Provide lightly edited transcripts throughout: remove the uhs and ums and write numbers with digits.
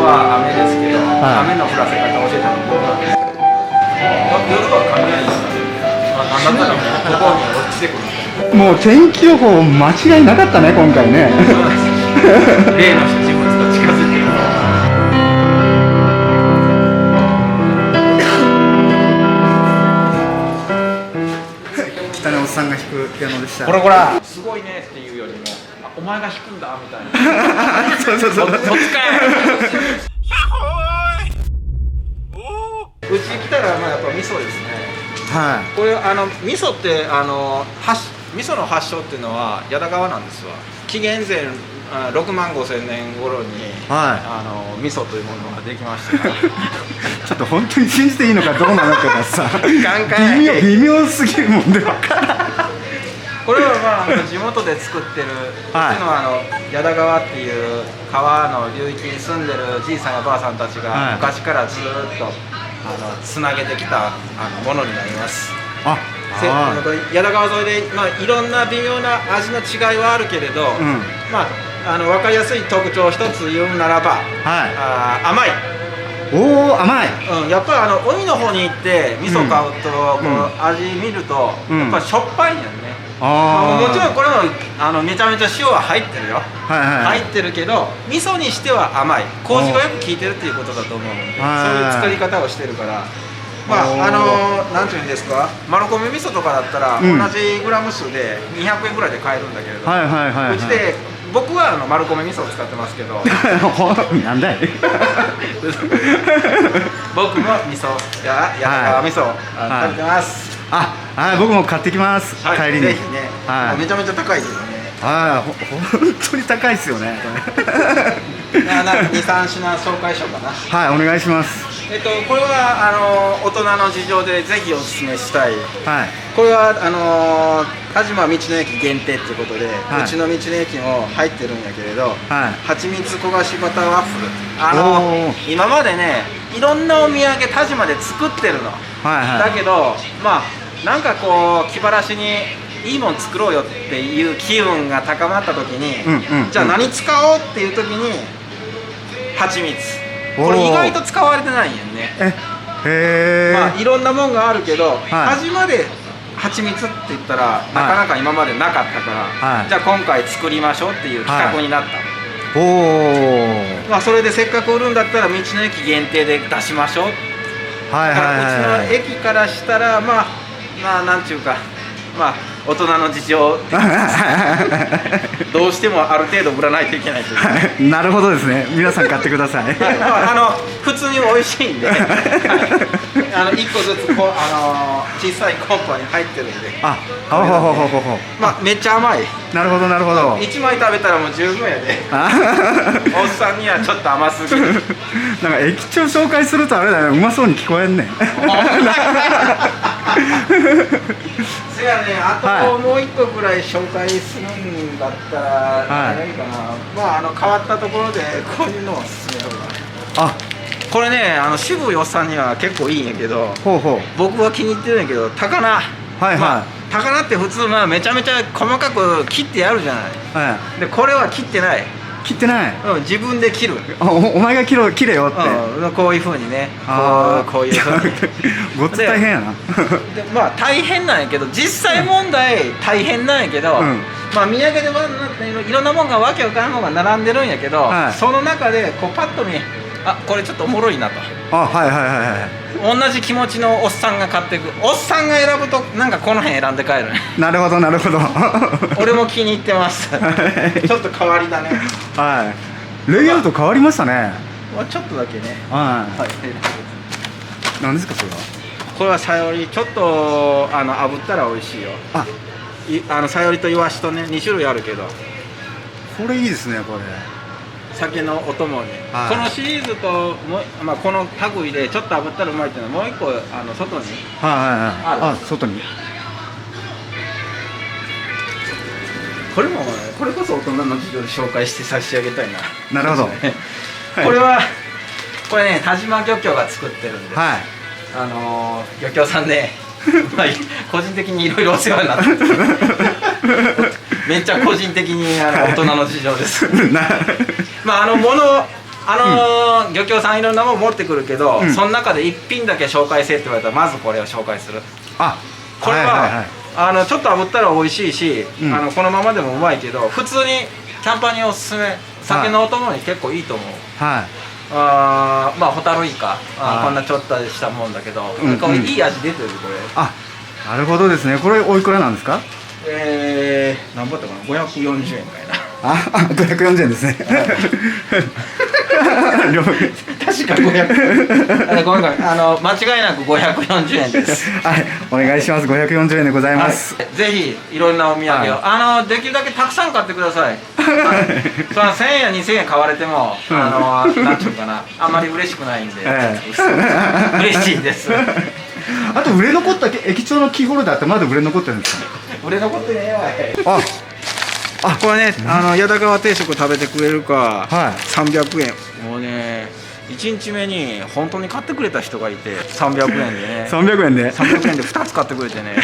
は雨ですけど、はい雨の降らせ方を教えたの僕なんです。夜は雷ですね。なんだったらもうここに落ちてくる。もう天気予報間違いなかったね今回ね。そうです。例の七物と近づいてる。北のおっさんが弾くピアノでした。こらすごいねっていうよりも、お前が弾くんだみたいな。そうそうそう。そっちかい。うち来たらまあやっぱ味噌ですね。はこれ味噌って味噌の発祥っていうのは矢田川なんですわ。紀元前6万5千年頃に、味噌というものができましたから。い。ちょっと本当に信じていいのかどうなのかがさ、微妙すぎるもんで分からん。これはまあ地元で作ってる、っていうのは矢田川っていう川の流域に住んでるじいさんやばあさんたちが昔からずっとつなげてきたものになります。矢田川沿いで、いろんな微妙な味の違いはあるけれど、分かりやすい特徴を一つ言うならば、甘い。おお、甘い。やっぱり海の方に行って味噌買うと、味見るとやっぱりしょっぱいんやね。もちろんこれもめちゃめちゃ塩は入ってるよ。入ってるけど味噌にしては甘い。麹がよく効いてるっていうことだと思うんで、そういう作り方をしてるから。なんていうんですか、丸米味噌とかだったら同じグラム数で200円ぐらいで買えるんだけれど、うちで僕は丸米味噌を使ってますけどなんだい僕も味噌や矢田川味噌を食べてます。僕も買ってきます、帰りに。ぜひね。めちゃめちゃ高いけどね。本当に高いですよね。2、3品紹介しようかな。はい、お願いします。これは大人の事情でぜひおすすめしたい。これは田島道の駅限定っていうことで、うちの道の駅も入ってるんやけれど、蜂蜜焦がしバターワッフル。今までね、いろんなお土産田島で作ってるの。だけどなんかこう気晴らしにいいもん作ろうよっていう機運が高まった時に、じゃあ何使おうっていう時に蜂蜜。これ意外と使われてないんやんね。いろんなもんがあるけど、端まで蜂蜜って言ったらなかなか今までなかったから、じゃあ今回作りましょうっていう企画になった。それでせっかく売るんだったら道の駅限定で出しましょう。だからうちの駅からしたらなんちゅうか大人の事情どうしてもある程度売らないといけないという。なるほどですね。皆さん買ってください。普通に美味しいんで、1個ずつ小さいコンパに入ってるんで、めっちゃ甘い。なるほどなるほど。1枚食べたらもう十分やで。おっさんにはちょっと甘すぎる。なんか駅長紹介するとあれだね、うまそうに聞こえんねん。せやね、あともう1個ぐらい紹介するんだったら何かな。変わったところでこういうのを勧めようかな。これね、渋いおっさんには結構いいんやけど、僕は気に入ってるんやけど、高菜。高菜って普通めちゃめちゃ細かく切ってやるじゃない。でこれは切ってない。切ってない。自分で切る。お前が切れよって。こういうふうにね。こういうふうに。ごっつ大変やな。大変なんやけど、実際問題大変なんやけど、土産でいろんなもんがわけわからんもんが並んでるんやけど、その中でパッと見、これちょっとおもろいなと。同じ気持ちのおっさんが買っていく。おっさんが選ぶとなんかこの辺選んで帰る。なるほどなるほど。俺も気に入ってます。ちょっと変わりだね。レイアウト変わりましたね。ちょっとだけね。何ですかそれは。これはさより、ちょっと炙ったら美味しいよ。さよりとイワシとね、2種類あるけど。これいいですね。これ酒のお供に、このシリーズとこの類でちょっと炙ったらうまいっていうのはもう一個外に外に。これこそ大人の事情で紹介して差し上げたいな。なるほど。これね、田島漁協が作ってるんです。漁協さんで個人的にいろいろお世話になってめっちゃ個人的に大人の事情です。漁協さんいろんなもの持ってくるけど、その中で一品だけ紹介せって言われたらまずこれを紹介する。これはちょっと炙ったら美味しいし、このままでもうまいけど、普通にキャンパーにおすすめ、酒のお供に結構いいと思う。まあホタルイカ、こんなちょっとしたもんだけど、これいい味出てるこれ。なるほどですね。これおいくらなんですか？何ぼったかな、540円かいな。540円ですね。確か500ごめん間違いなく540円です。お願いします。540円でございます。ぜひいろんなお土産をできるだけたくさん買ってください。その1000円や2000円買われてもなんていうかな、あんまり嬉しくないんで嬉しいです。あと売れ残った駅長のキーホルダーってまだ売れ残ってるんですか？売れ残ってねえわ。これね、矢田川定食食べてくれるか、300円。もうね、1日目に本当に買ってくれた人がいて、300円でね。300円で300円で2つ買ってくれてね。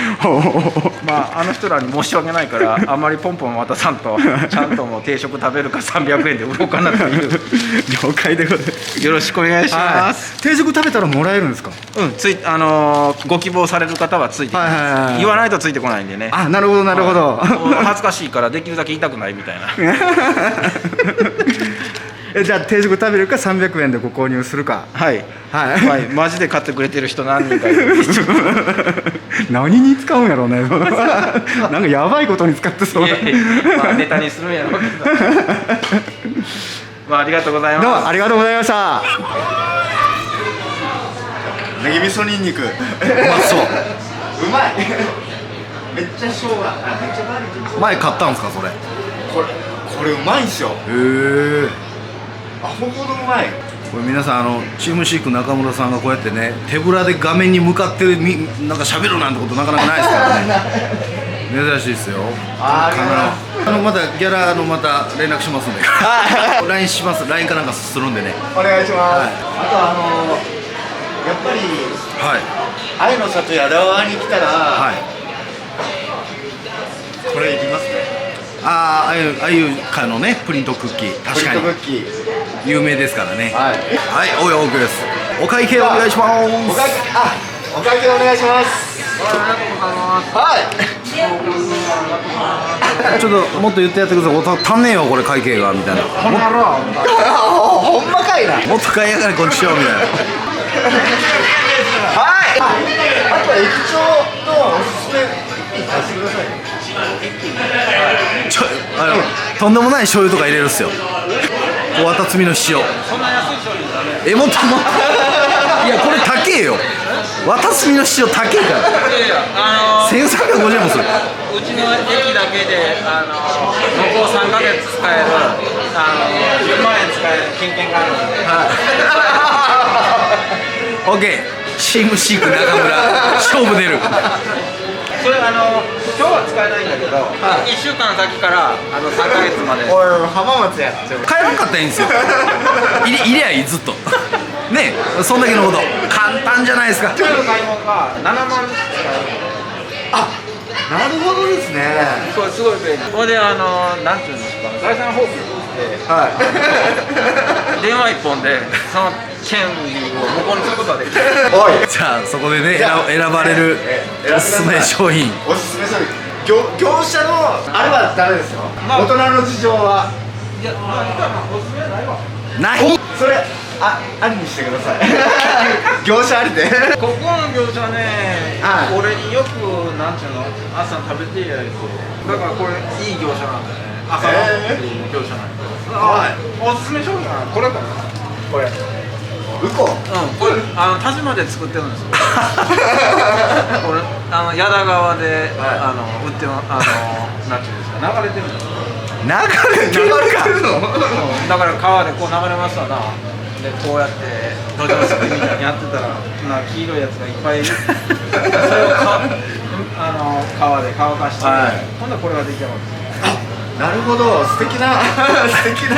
まあ人らに申し訳ないから、あんまりポンポン渡さんと、ちゃんともう定食食べるか300円で売ろうかなという。了解でございます。よろしくお願いします。定食食べたらもらえるんですか？ご希望される方はついてきます。言わないとついてこないんでね。なるほどなるほど。恥ずかしいからできるだけ言いたくないみたいな。じゃあ定食食べるか300円でご購入するか。マジで買ってくれてる人何人かいる。何に使うんやろうね。なんかやばいことに使ってそうだ。ネタにするんやろうけど。ありがとうございます。どうもありがとうございました。ネギ味噌ニンニク。うまそう。うまい。めっちゃ生姜。前買ったんですかそれ？これうまいんすよ。アホほどうまい。これ皆さんチームシーク中村さんがこうやってね手ぶらで画面に向かってなんか喋るなんてことなかなかないですからね。珍しいですよ。またギャラまた連絡しますんで。LINE します。LINE かなんかするんでね。お願いします。あとやっぱり愛の里矢田川に来たらこれいりますね。あゆかのねプリントクッキー、確かに有名ですからね。おいおくです。お会計お願いします。お会計お願いします。ちょっともっと言ってやってください。足んねえよこれ会計がみたいな。ほんまかいな。もっと買いやがれこっちよみたいな。あとは駅長のおすすめ出してください。とんでもない醤油とか入れるっすよ。わたつみの塩。もっといやこれ高えよ。わたつみの塩高えから。1350円もする。うちの駅だけで向こう3ヶ月使える10万円使える金券があるので。OK。チームシーク中村勝負出る。それ今日は使えないんだけど、1週間先から3ヶ月まで。おい浜松や。帰らんかったらいいんですよ。入れやいいずっと。ねえそんだけのこと簡単じゃないですか。今日の買い物が7万ずつ使える。なるほどですね。これすごい便利。これでなんていうんですか、第三方向で電話1本でその権利を無効にすることができる。じゃあそこでね選ばれるおすすめ商品。おすすめ商品。業者のあれはダメですよ。大人の事情は。いやおすすめないわ。ない。それありにしてください。業者ありで。ここの業者ね、俺によくなんちゅうの朝食べてやると。だからこれいい業者なんだよね。朝のっていう業者なんだよ。おすすめ商品はこれかな。これ。ウコ。これ田島で作ってるんですよ。これ矢田川で売ってなんちゅうんですか、流れてるんですよ。流れてるの？だから川でこう流れますわな。でこうやって土壌すくいみたいにやってたら黄色いやつがいっぱいいる。それを川で乾かして、今度はこれが出来上がる。なるほど、素敵な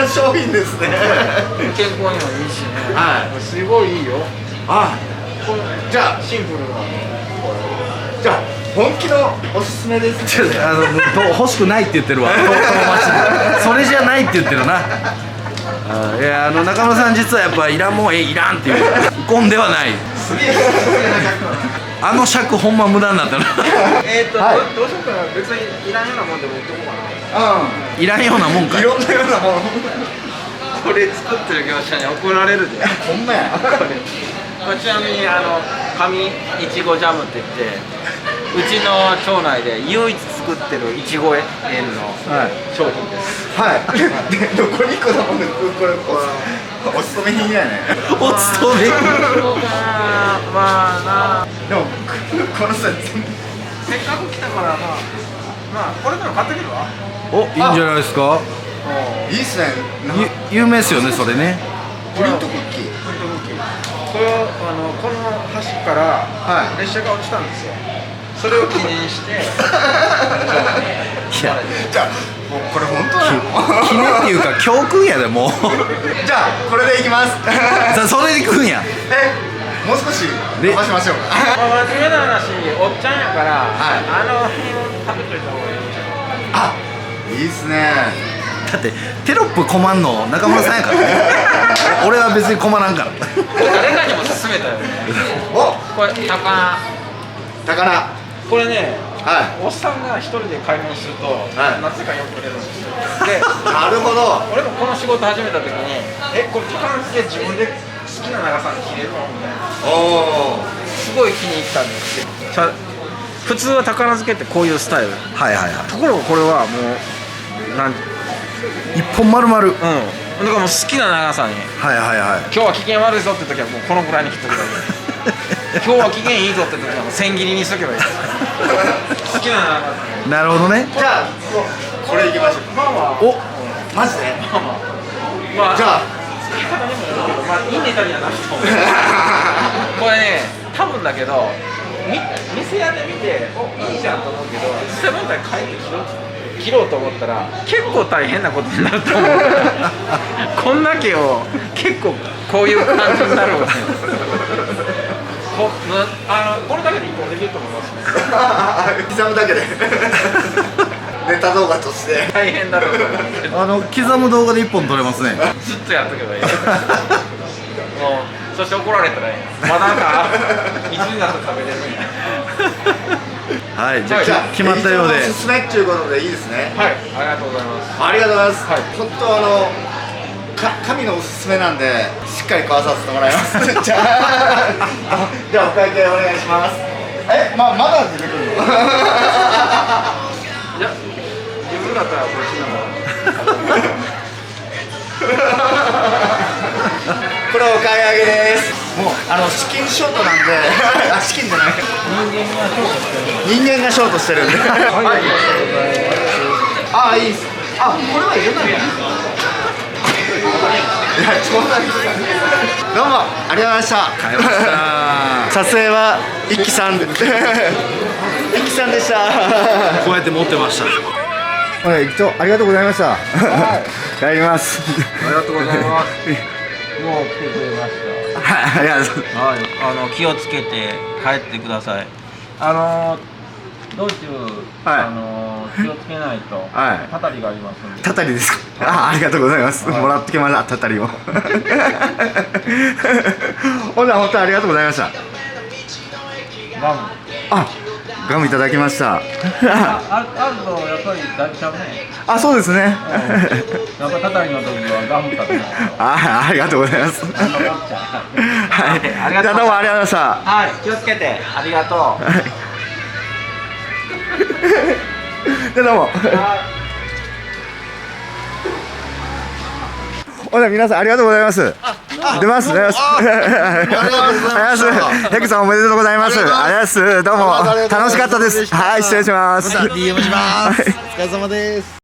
商品ですね。健康にもいいしね。すごいいいよ。じゃあシンプルな。じゃあ本気のおすすめです。欲しくないって言ってるわ。それじゃないって言ってるな。いや中村さん実はやっぱいらんもんいらんっていうゴンではない。すげえあの尺ほんま無駄になったな。どうしようかな。別にいらんようなもんでも売ってこうかな。いらんようなもんかい。いろんなようなもん。これ作ってる業者に怒られるで。ほんまや。ちなみに紙いちごジャムって言って、うちの町内で唯一作ってるいちご園の商品です。はい。でどこにこだもんでこれお勤め品やね。お勤め品。まあな。でもこのさせっかく来たからこれでも買ってみるわ。お、いいんじゃないですか。いいっすね。有名ですよねそれね。プリントクッキー。これをこの橋から列車が落ちたんですよ。それを記念して。いや、じゃあもうこれ本当なの？記念っていうか教訓やでもう。じゃあこれでいきます。それで行くんや。もう少し伸ばしましょうか。真面目な話、おっちゃんやから、辺を食べといた方がいいんじゃん。あ、いいっすね。だってテロップ困んの中村さんやからね。俺は別に困らんから。誰かにも勧めたよね。お、これ高菜。これね、おっさんが一人で買い物すると、なぜかよく売れるんですよ。で、なるほど。俺もこの仕事始めた時に、これ高菜って自分で好きな長さに切れるのみたいな。すごい気に入ったんですけど。普通は高菜漬けってこういうスタイル。ところがこれはもう一本丸々。だからもう好きな長さに。今日は機嫌悪いぞって時はもうこのぐらいに切っとけばいい。今日は機嫌いいぞって時はもう千切りにしとけばいい。好きな長さ。なるほどね。じゃあこれいきましょう。お、マジで。じゃあいいネタにはなると思う。これね、多分だけど店屋で見ていいじゃんと思うけど、実際問題帰って切ろうと思ったら結構大変なことになると思う。こんだけを結構こういう感じになるわけ。これだけで1本できると思います。刻むだけで。ネタ動画として大変だろうと思う。刻む動画で1本撮れますね。ずっとやっとけばいい。そして怒られたらいい。まだなんかいつになったら食べれるんや。はい、じゃあ決まったようで。おすすめっていうことでいいですね。はい、ありがとうございます。ありがとうございます。本当神のおすすめなんでしっかり買わさせてもらいます。じゃあお会計お願いします。まだ出てくるの？いや、自分だったらこっちの方。これお買い上げです。もう資金ショートなんで、資金じゃない。人間がショートしてるんで。はい。いいです。これは入れないんだ。いや、ちょうどいい。どうもありがとうございました。買いました。撮影は一輝さん。一輝さんでした。こうやって持ってました。はい、ありがとうございました。帰ります。ありがとうございます。もう来てくれました。はい、ありがとうございます。気をつけて帰ってください。道中、気をつけないと、たたりがありますので。たたりですか。ありがとうございます。もらってきました、たたりを。ほんなら、本当にありがとうございました。ガム。ガムいただきました。あると、やっぱり大ちゃうね。そうですね。やっぱたたりの時はガム食べない。ありがとうございます。はい、じゃあどうもありがとうございました。はい、気をつけて、ありがとう。じゃあどうも。皆さんありがとうございます。出ます。ありがとうございます。ヘクさんおめでとうございます。ありがとうございます。どうも楽しかったです。はい、失礼します。DM します。お疲れ様です。